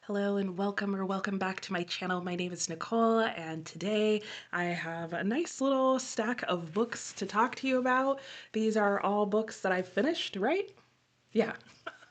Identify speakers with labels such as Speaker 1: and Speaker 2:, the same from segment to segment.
Speaker 1: Hello and welcome back to my channel. My name is Nicole and today I have a nice little stack of books to talk to you about. These are all books that I've finished, right? Yeah.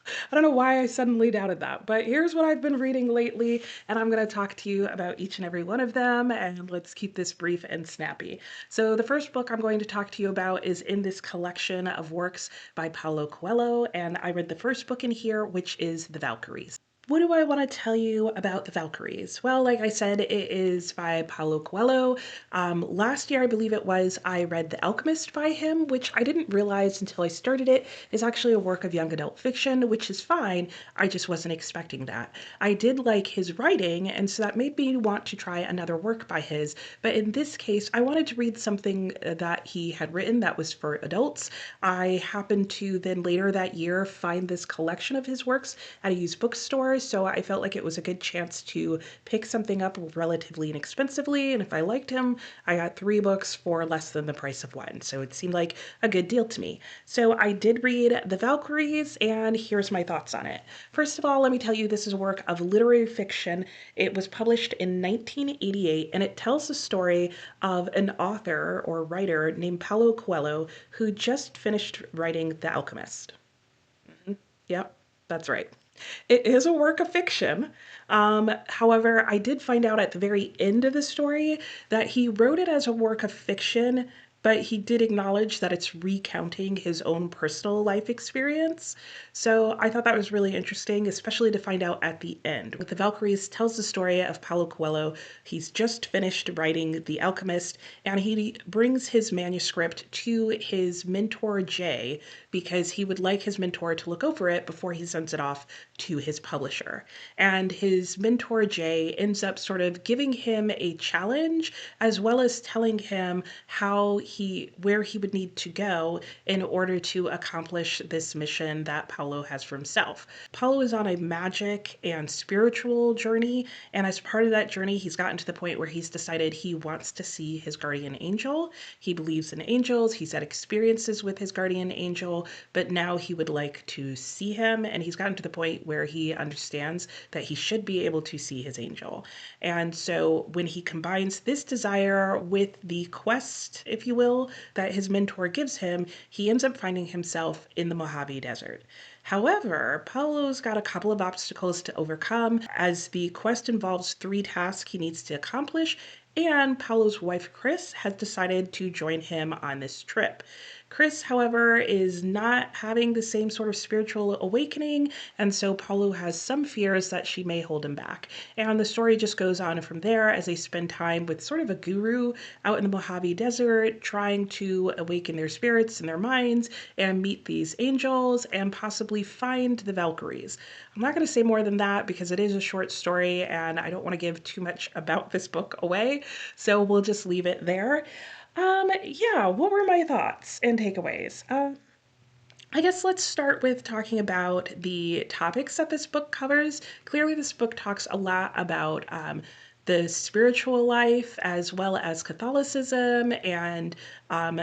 Speaker 1: I don't know why I suddenly doubted that, but here's what I've been reading lately, and I'm going to talk to you about each and every one of them, and let's keep this brief and snappy. So the first book I'm going to talk to you about is in this collection of works by Paulo Coelho, and I read the first book in here, which is The Valkyries. What do I want to tell you about the Valkyries? Well, like I said, it is by Paulo Coelho. Last year, I believe it was, I read The Alchemist by him, which I didn't realize until I started it is actually a work of young adult fiction, which is fine. I just wasn't expecting that. I did like his writing, and so that made me want to try another work by his. But in this case, I wanted to read something that he had written that was for adults. I happened to then later that year find this collection of his works at a used bookstore, so I felt like it was a good chance to pick something up relatively inexpensively, and if I liked him, I got 3 books for less than the price of one, so it seemed like a good deal to me. So I did read The Valkyries, and here's my thoughts on it. First of all, let me tell you this is a work of literary fiction. It was published in 1988, and it tells the story of an author or writer named Paulo Coelho who just finished writing The Alchemist. Yep, that's right. It is a work of fiction. However, I did find out at the very end of the story that he wrote it as a work of fiction, but he did acknowledge that it's recounting his own personal life experience. So I thought that was really interesting, especially to find out at the end. With The Valkyries tells the story of Paulo Coelho. He's just finished writing The Alchemist, and he brings his manuscript to his mentor Jay because he would like his mentor to look over it before he sends it off to his publisher. And his mentor Jay ends up sort of giving him a challenge as well as telling him where he would need to go in order to accomplish this mission that Paulo has for himself. Paulo is on a magic and spiritual journey, and as part of that journey, he's gotten to the point where he's decided he wants to see his guardian angel. He believes in angels, he's had experiences with his guardian angel, but now he would like to see him, and he's gotten to the point where he understands that he should be able to see his angel. And so when he combines this desire with the quest, if you will, that his mentor gives him, he ends up finding himself in the Mojave Desert. However, Paulo's got a couple of obstacles to overcome as the quest involves 3 tasks he needs to accomplish, and Paulo's wife Chris has decided to join him on this trip. Chris, however, is not having the same sort of spiritual awakening, and so Paulo has some fears that she may hold him back. And the story just goes on from there as they spend time with sort of a guru out in the Mojave Desert, trying to awaken their spirits and their minds and meet these angels and possibly find the Valkyries. I'm not going to say more than that because it is a short story and I don't want to give too much about this book away, so we'll just leave it there. Yeah, what were my thoughts and takeaways? I guess let's start with talking about the topics that this book covers. Clearly, this book talks a lot about the spiritual life as well as Catholicism and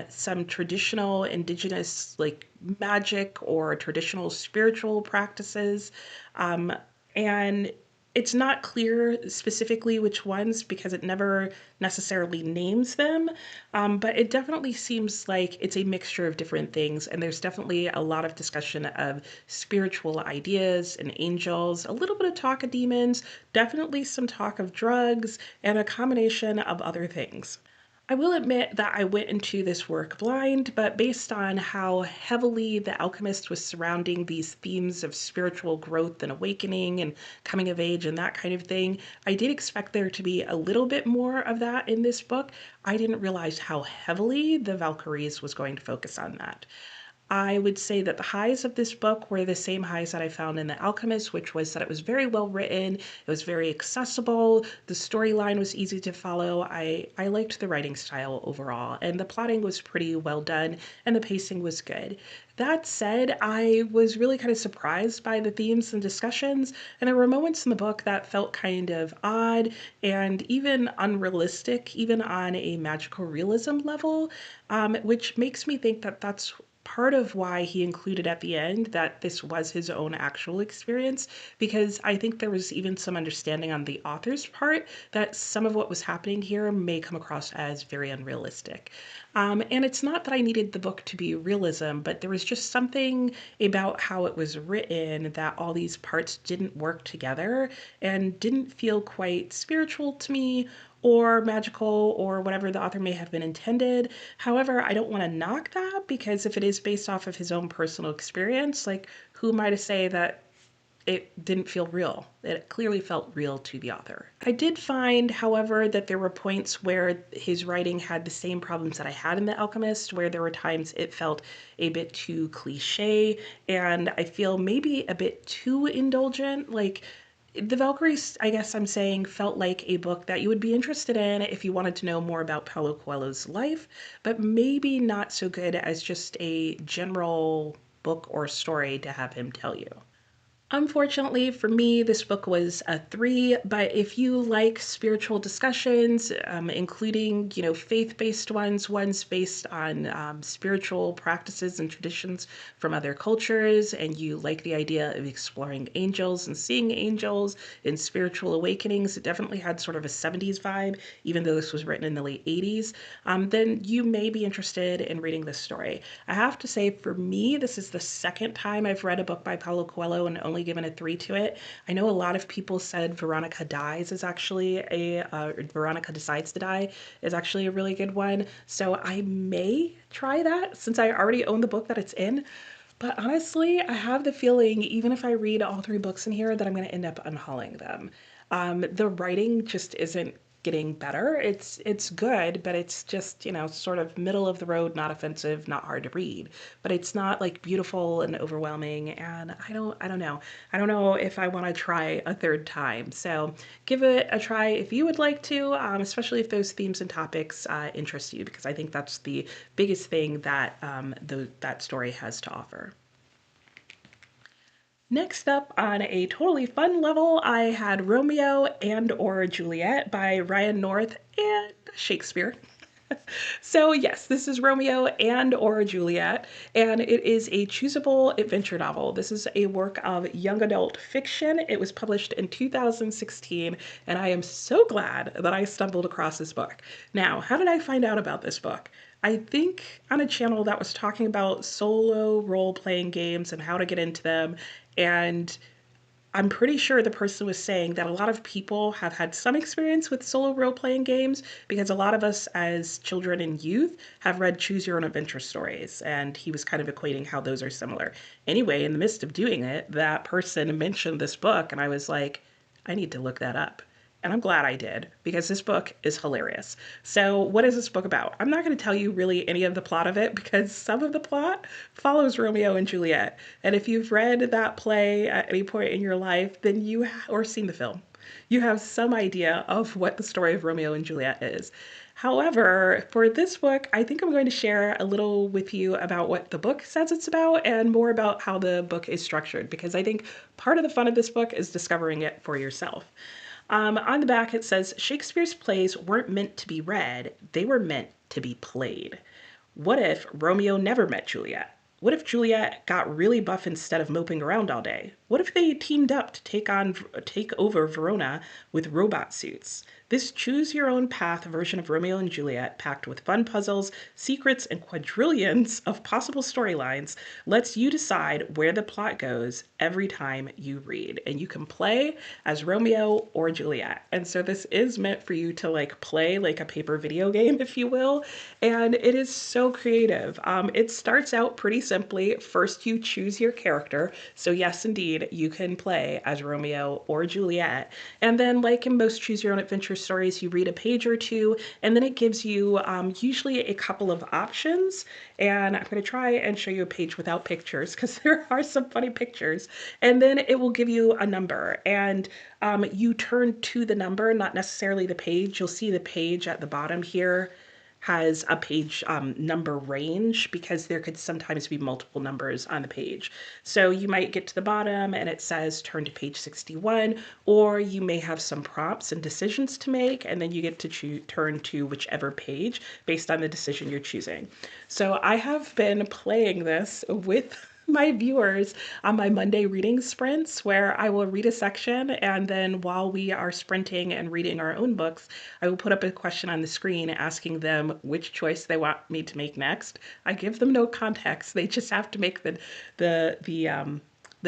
Speaker 1: some traditional indigenous, like magic or traditional spiritual practices. Um, and it's not clear specifically which ones because it never necessarily names them, but it definitely seems like it's a mixture of different things, and there's definitely a lot of discussion of spiritual ideas and angels, a little bit of talk of demons, definitely some talk of drugs, and a combination of other things. I will admit that I went into this work blind, but based on how heavily The Alchemist was surrounding these themes of spiritual growth and awakening and coming of age and that kind of thing, I did expect there to be a little bit more of that in this book. I didn't realize how heavily The Valkyries was going to focus on that. I would say that the highs of this book were the same highs that I found in The Alchemist, which was that it was very well written, it was very accessible, the storyline was easy to follow. I liked the writing style overall, and the plotting was pretty well done, and the pacing was good. That said, I was really kind of surprised by the themes and discussions, and there were moments in the book that felt kind of odd and even unrealistic, even on a magical realism level, which makes me think that that's part of why he included at the end that this was his own actual experience, because I think there was even some understanding on the author's part that some of what was happening here may come across as very unrealistic. And it's not that I needed the book to be realism, but there was just something about how it was written that all these parts didn't work together and didn't feel quite spiritual to me or magical or whatever the author may have been intended. However, I don't want to knock that because if it is based off of his own personal experience, like who am I to say that it didn't feel real? It clearly felt real to the author. I did find, however, that there were points where his writing had the same problems that I had in The Alchemist, where there were times it felt a bit too cliche and I feel maybe a bit too indulgent. Like, the Valkyries, I guess I'm saying, felt like a book that you would be interested in if you wanted to know more about Paulo Coelho's life, but maybe not so good as just a general book or story to have him tell you. Unfortunately, for me, this book was a 3, but if you like spiritual discussions, including, faith-based ones based on spiritual practices and traditions from other cultures, and you like the idea of exploring angels and seeing angels in spiritual awakenings, it definitely had sort of a 70s vibe, even though this was written in the late 80s, then you may be interested in reading this story. I have to say, for me, this is the second time I've read a book by Paulo Coelho and only given a 3 to it. I know a lot of people said Veronica Dies is actually Veronica Decides to Die is actually a really good one. So I may try that since I already own the book that it's in. But honestly, I have the feeling, even if I read all 3 books in here, that I'm going to end up unhauling them. The writing just isn't getting better. It's good, but it's just, sort of middle of the road, not offensive, not hard to read. But it's not like beautiful and overwhelming, and I don't know. I don't know if I want to try a third time. So give it a try if you would like to, especially if those themes and topics interest you, because I think that's the biggest thing that that story has to offer. Next up, on a totally fun level, I had Romeo and or Juliet by Ryan North and Shakespeare. So yes, this is Romeo and or Juliet, and it is a choosable adventure novel. This is a work of young adult fiction. It was published in 2016, and I am so glad that I stumbled across this book. Now, how did I find out about this book? I think on a channel that was talking about solo role-playing games and how to get into them, and I'm pretty sure the person was saying that a lot of people have had some experience with solo role playing games because a lot of us as children and youth have read choose your own adventure stories. And he was kind of equating how those are similar. Anyway, in the midst of doing it, that person mentioned this book, and I was like, I need to look that up. And I'm glad I did because this book is hilarious. So, what is this book about? I'm not going to tell you really any of the plot of it because some of the plot follows Romeo and Juliet. And if you've read that play at any point in your life, then or seen the film, you have some idea of what the story of Romeo and Juliet is. However, for this book, I think I'm going to share a little with you about what the book says it's about and more about how the book is structured because I think part of the fun of this book is discovering it for yourself. On the back, it says Shakespeare's plays weren't meant to be read, they were meant to be played. What if Romeo never met Juliet? What if Juliet got really buff instead of moping around all day? What if they teamed up to take over Verona with robot suits? This choose your own path version of Romeo and Juliet, packed with fun puzzles, secrets, and quadrillions of possible storylines, lets you decide where the plot goes every time you read. And you can play as Romeo or Juliet. And so this is meant for you to like play like a paper video game, if you will. And it is so creative. It starts out pretty simply. First, you choose your character. So yes, indeed, you can play as Romeo or Juliet. And then like in most choose your own adventure stories, you read a page or two, and then it gives you usually a couple of options. And I'm going to try and show you a page without pictures because there are some funny pictures. And then it will give you a number, and you turn to the number, not necessarily the page. You'll see the page at the bottom here. has a page number range because there could sometimes be multiple numbers on the page. So you might get to the bottom and it says turn to page 61, or you may have some prompts and decisions to make, and then you get to turn to whichever page based on the decision you're choosing. So I have been playing this with my viewers on my Monday reading sprints where I will read a section, and then while we are sprinting and reading our own books, I will put up a question on the screen asking them which choice they want me to make next. I give them no context. They just have to make the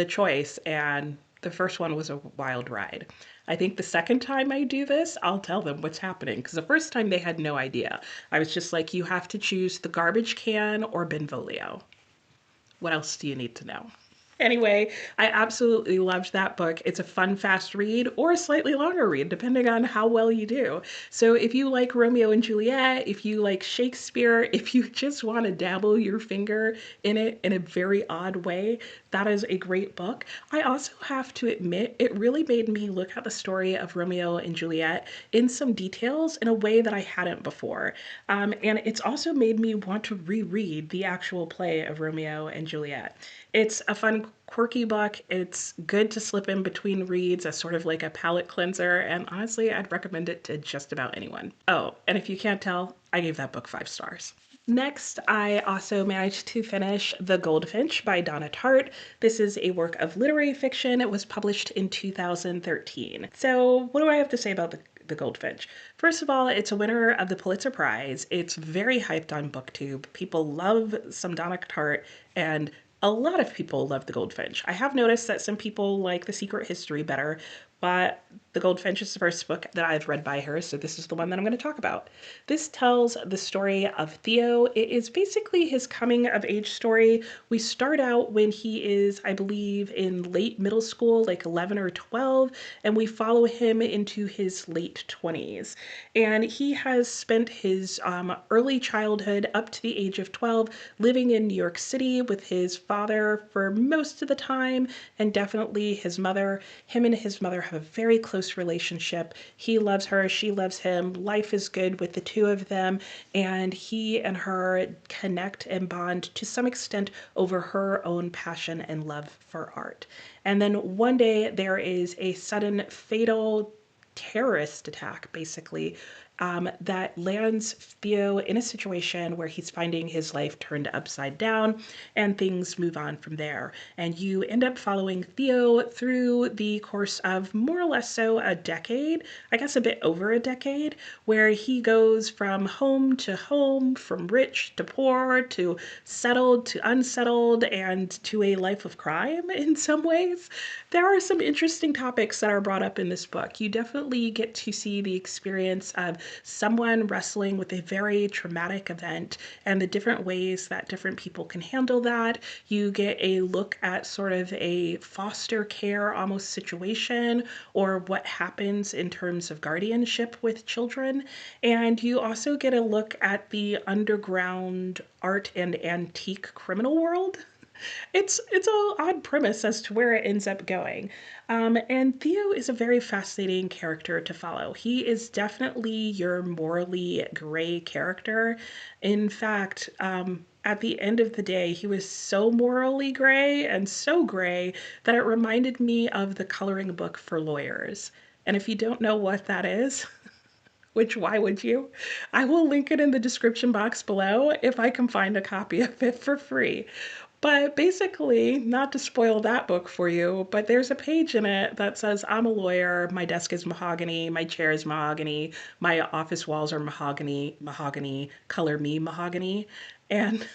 Speaker 1: choice, and the first one was a wild ride. I think the second time I do this, I'll tell them what's happening because the first time they had no idea. I was just like, you have to choose the garbage can or Benvolio. What else do you need to know? Anyway, I absolutely loved that book. It's a fun, fast read or a slightly longer read, depending on how well you do. So if you like Romeo and Juliet, if you like Shakespeare, if you just want to dabble your finger in it in a very odd way, that is a great book. I also have to admit, it really made me look at the story of Romeo and Juliet in some details in a way that I hadn't before. And it's also made me want to reread the actual play of Romeo and Juliet. It's a fun, quirky book. It's good to slip in between reads as sort of like a palate cleanser, and honestly, I'd recommend it to just about anyone. Oh, and if you can't tell, I gave that book 5 stars. Next, I also managed to finish The Goldfinch by Donna Tartt. This is a work of literary fiction. It was published in 2013. So, what do I have to say about the Goldfinch? First of all, it's a winner of the Pulitzer Prize. It's very hyped on BookTube. People love some Donna Tartt, and a lot of people love The Goldfinch. I have noticed that some people like The Secret History better, but The Goldfinch is the first book that I've read by her, so this is the one that I'm going to talk about. This tells the story of Theo. It is basically his coming of age story. We start out when he is, I believe, in late middle school, like 11 or 12, and we follow him into his late 20s. And he has spent his early childhood up to the age of 12 living in New York City with his father for most of the time, and definitely his mother. Him and his mother have a very close relationship. He loves her, she loves him. Life is good with the two of them, and he and her connect and bond to some extent over her own passion and love for art. And then one day there is a sudden fatal terrorist attack, basically, that lands Theo in a situation where he's finding his life turned upside down, and things move on from there. And you end up following Theo through the course of more or less so a decade, I guess a bit over a decade, where he goes from home, from rich to poor, to settled to unsettled, and to a life of crime in some ways. There are some interesting topics that are brought up in this book. You definitely get to see the experience of someone wrestling with a very traumatic event and the different ways that different people can handle that. You get a look at sort of a foster care almost situation, or what happens in terms of guardianship with children. And you also get a look at the underground art and antique criminal world. It's a odd premise as to where it ends up going. And Theo is a very fascinating character to follow. He is definitely your morally gray character. In fact, at the end of the day, he was so morally gray and so gray that it reminded me of the coloring book for lawyers. And if you don't know what that is, which why would you? I will link it in the description box below if I can find a copy of it for free. But basically, not to spoil that book for you, but there's a page in it that says, I'm a lawyer, my desk is mahogany, my chair is mahogany, my office walls are mahogany, color me mahogany. And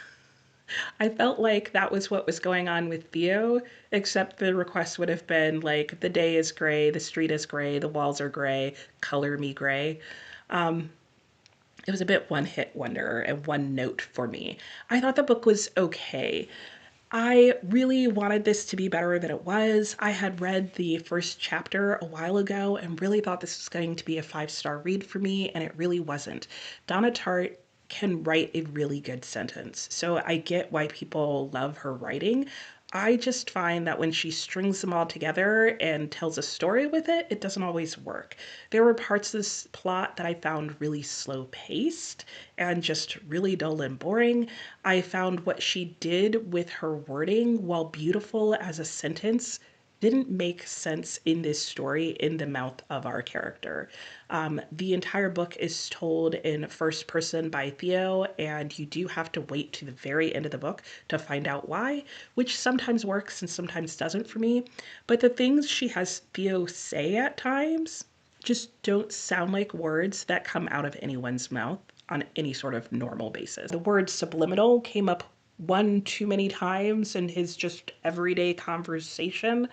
Speaker 1: I felt like that was what was going on with Theo, except the request would have been like, the day is gray, the street is gray, the walls are gray, color me gray. Um, it was a bit one hit wonder and one note for me. I thought the book was okay. I really wanted this to be better than it was. I had read the first chapter a while ago and really thought this was going to be a 5-star read for me, and it really wasn't. Donna Tartt can write a really good sentence, so I get why people love her writing. I just find that when she strings them all together and tells a story with it, it doesn't always work. There were parts of this plot that I found really slow paced and just really dull and boring. I found what she did with her wording, while beautiful as a sentence, didn't make sense in this story in the mouth of our character. The entire book is told in first person by Theo, and you do have to wait to the very end of the book to find out why, which sometimes works and sometimes doesn't for me. But the things she has Theo say at times just don't sound like words that come out of anyone's mouth on any sort of normal basis. The word subliminal came up one too many times in his just everyday conversation.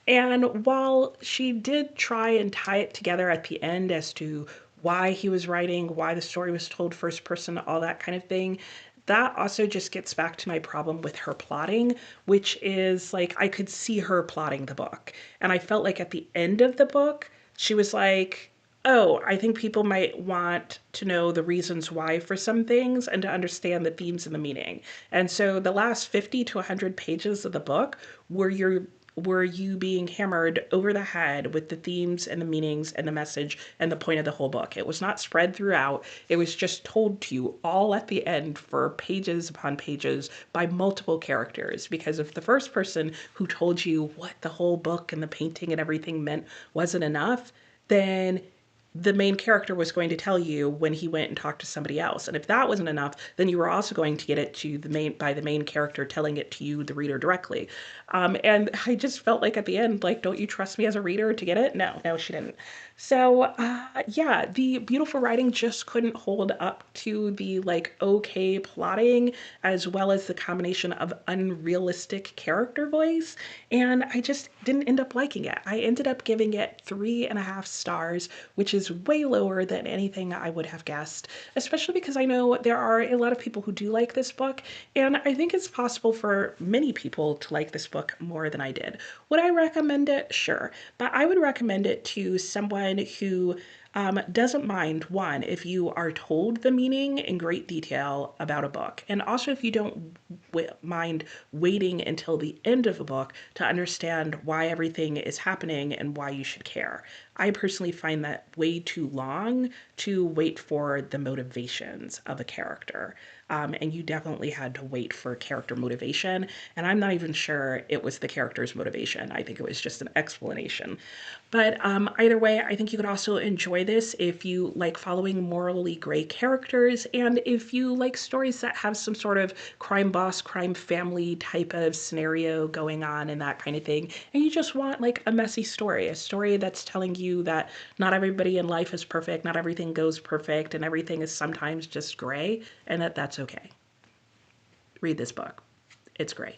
Speaker 1: And while she did try and tie it together at the end as to why he was writing, why the story was told first person, all that kind of thing, that also just gets back to my problem with her plotting, which is like I could see her plotting the book. And I felt like at the end of the book, she was like, oh, I think people might want to know the reasons why for some things and to understand the themes and the meaning. And so the last 50 to 100 pages of the book were you being hammered over the head with the themes and the meanings and the message and the point of the whole book. It was not spread throughout. It was just told to you all at the end for pages upon pages by multiple characters. Because if the first person who told you what the whole book and the painting and everything meant wasn't enough, then the main character was going to tell you when he went and talked to somebody else. And if that wasn't enough, then you were also going to get it to the main by the main character telling it to you, the reader, directly. And I just felt like at the end, like, don't you trust me as a reader to get it? No, no, she didn't. So yeah, the beautiful writing just couldn't hold up to the like okay plotting, as well as the combination of unrealistic character voice. And I just didn't end up liking it. I ended up giving it 3.5 stars, which is way lower than anything I would have guessed, especially because I know there are a lot of people who do like this book, and I think it's possible for many people to like this book more than I did. Would I recommend it? Sure. But I would recommend it to someone who doesn't mind, one, if you are told the meaning in great detail about a book, and also if you don't mind waiting until the end of a book to understand why everything is happening and why you should care. I personally find that way too long to wait for the motivations of a character. And you definitely had to wait for character motivation. And I'm not even sure it was the character's motivation. I think it was just an explanation. But either way, I think you could also enjoy this if you like following morally gray characters and if you like stories that have some sort of crime boss, crime family type of scenario going on and that kind of thing. And you just want like a messy story, a story that's telling you that not everybody in life is perfect, not everything goes perfect, and everything is sometimes just gray, and that's okay. Read this book. It's great.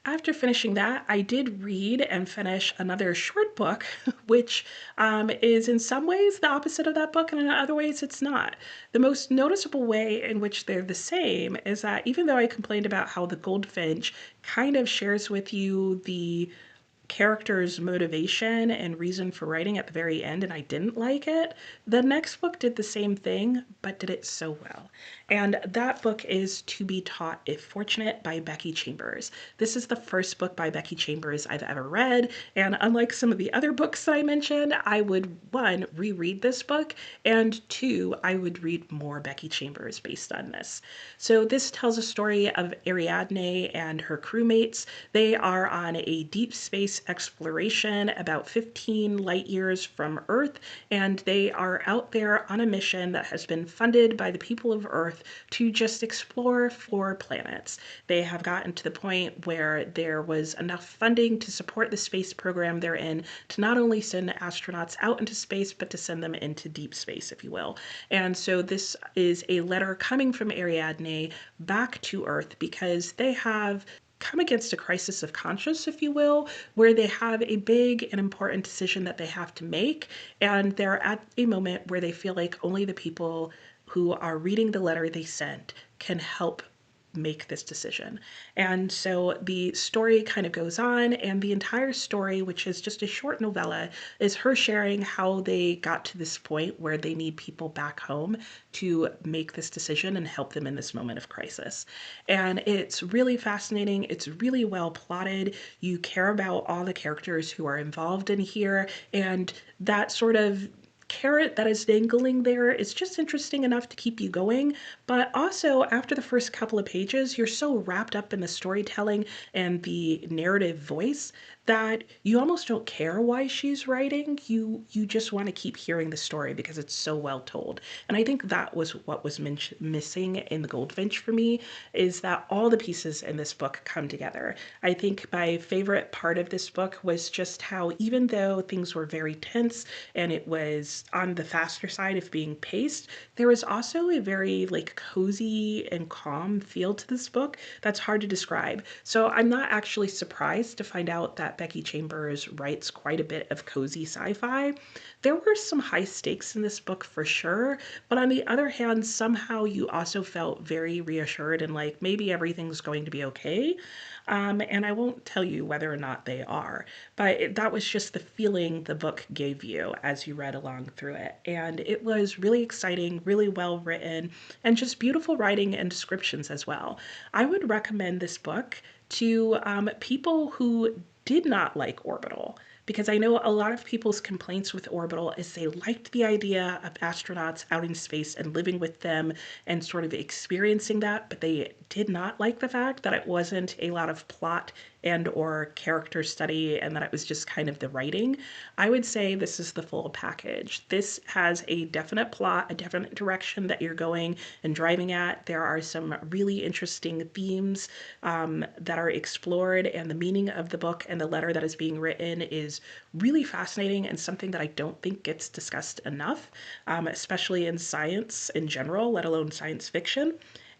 Speaker 1: After finishing that, I did read and finish another short book, which is in some ways the opposite of that book, and in other ways it's not. The most noticeable way in which they're the same is that even though I complained about how the Goldfinch kind of shares with you the character's motivation and reason for writing at the very end, and I didn't like it. The next book did the same thing, but did it so well. And that book is To Be Taught If Fortunate by Becky Chambers. This is the first book by Becky Chambers I've ever read, and unlike some of the other books that I mentioned, I would, one, reread this book, and two, I would read more Becky Chambers based on this. So this tells a story of Ariadne and her crewmates. They are on a deep space exploration about 15 light years from Earth, and they are out there on a mission that has been funded by the people of Earth to just explore 4 planets. They have gotten to the point where there was enough funding to support the space program they're in to not only send astronauts out into space, but to send them into deep space, if you will. And so this is a letter coming from Ariadne back to Earth because they have come against a crisis of conscience, if you will, where they have a big and important decision that they have to make. And they're at a moment where they feel like only the people who are reading the letter they sent can help make this decision. And so the story kind of goes on, and the entire story, which is just a short novella, is her sharing how they got to this point where they need people back home to make this decision and help them in this moment of crisis. And it's really fascinating. It's really well plotted. You care about all the characters who are involved in here, and that sort of carrot that is dangling there is just interesting enough to keep you going. But also, after the first couple of pages, you're so wrapped up in the storytelling and the narrative voice that you almost don't care why she's writing. You just want to keep hearing the story because it's so well told. And I think that was what was missing in the Goldfinch for me, is that all the pieces in this book come together. I think my favorite part of this book was just how, even though things were very tense and it was on the faster side of being paced, there was also a very like cozy and calm feel to this book that's hard to describe. So I'm not actually surprised to find out that Becky Chambers writes quite a bit of cozy sci-fi. There were some high stakes in this book for sure, but on the other hand, somehow you also felt very reassured and like maybe everything's going to be okay. And I won't tell you whether or not they are, but that was just the feeling the book gave you as you read along through it. And it was really exciting, really well written, and just beautiful writing and descriptions as well. I would recommend this book to people who did not like Orbital, because I know a lot of people's complaints with Orbital is they liked the idea of astronauts out in space and living with them and sort of experiencing that, but they did not like the fact that it wasn't a lot of plot and or character study and that it was just kind of the writing. I would say this is the full package. This has a definite plot, a definite direction that you're going and driving at. There are some really interesting themes that are explored, and the meaning of the book and the letter that is being written is really fascinating and something that I don't think gets discussed enough, especially in science in general, let alone science fiction.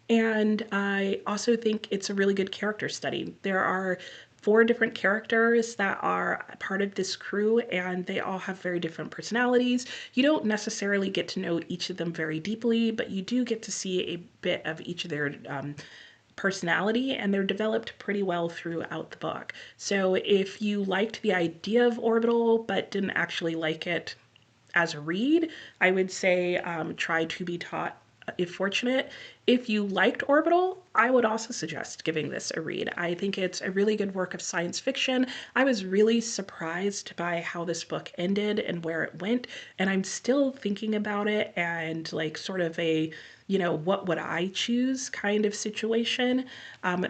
Speaker 1: And I also think it's a really good character study. There are four different characters that are part of this crew, and they all have very different personalities. You don't necessarily get to know each of them very deeply, but you do get to see a bit of each of their personality, and they're developed pretty well throughout the book. So if you liked the idea of Orbital but didn't actually like it as a read, I would say try To Be Taught if fortunate. If you liked Orbital, I would also suggest giving this a read. I think it's a really good work of science fiction. I was really surprised by how this book ended and where it went, and I'm still thinking about it and like sort of a, you know, what would I choose kind of situation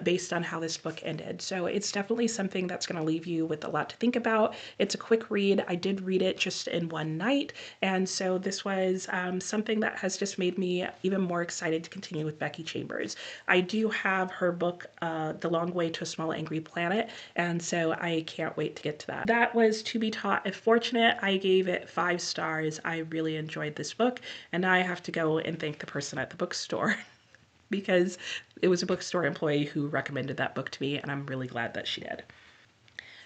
Speaker 1: based on how this book ended. So it's definitely something that's going to leave you with a lot to think about. It's a quick read. I did read it just in one night, and so this was something that has just made me even more excited to continue with Becky Chambers. I do have her book, The Long Way to a Small Angry Planet, and so I can't wait to get to that. That was To Be Taught if fortunate. I gave it 5 stars. I really enjoyed this book, and I have to go and thank the person at the bookstore because it was a bookstore employee who recommended that book to me, and I'm really glad that she did.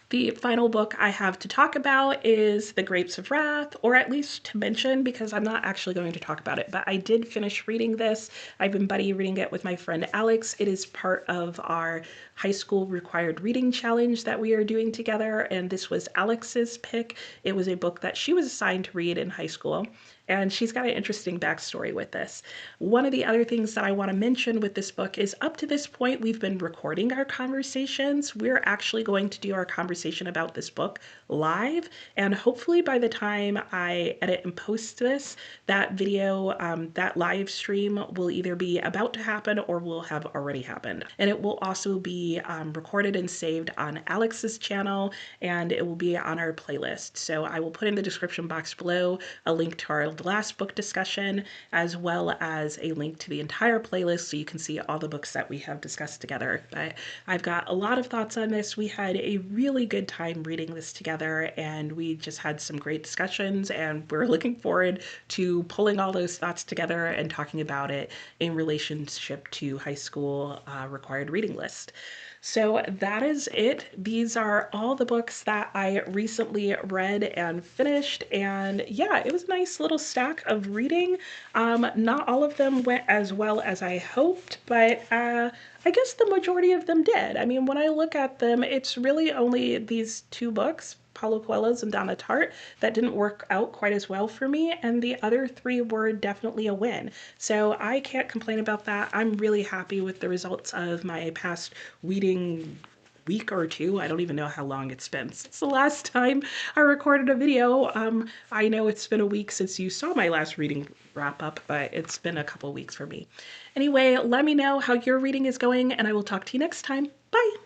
Speaker 1: The final book I have to talk about is The Grapes of Wrath, or at least to mention, because I'm not actually going to talk about it, but I did finish reading this. I've been buddy reading it with my friend Alex. It is part of our high school required reading challenge that we are doing together, and this was Alex's pick. It was a book that she was assigned to read in high school, and she's got an interesting backstory with this. One of the other things that I want to mention with this book is up to this point, we've been recording our conversations. We're actually going to do our conversation about this book live, and hopefully by the time I edit and post this, that video, that live stream will either be about to happen or will have already happened. And it will also be recorded and saved on Alex's channel, and it will be on our playlist. So I will put in the description box below a link to our last book discussion, as well as a link to the entire playlist so you can see all the books that we have discussed together. But I've got a lot of thoughts on this. We had a really good time reading this together, and we just had some great discussions, and we're looking forward to pulling all those thoughts together and talking about it in relationship to high school required reading list. So that is it. These are all the books that I recently read and finished. And yeah, it was a nice little stack of reading. Not all of them went as well as I hoped, but I guess the majority of them did. I mean, when I look at them, it's really only these two books, Paulo Coelho's and Donna Tartt, that didn't work out quite as well for me, and the other three were definitely a win. So I can't complain about that. I'm really happy with the results of my past reading week or two. I don't even know how long it's been since the last time I recorded a video. I know it's been a week since you saw my last reading wrap up, but it's been a couple weeks for me. Anyway, let me know how your reading is going, and I will talk to you next time. Bye!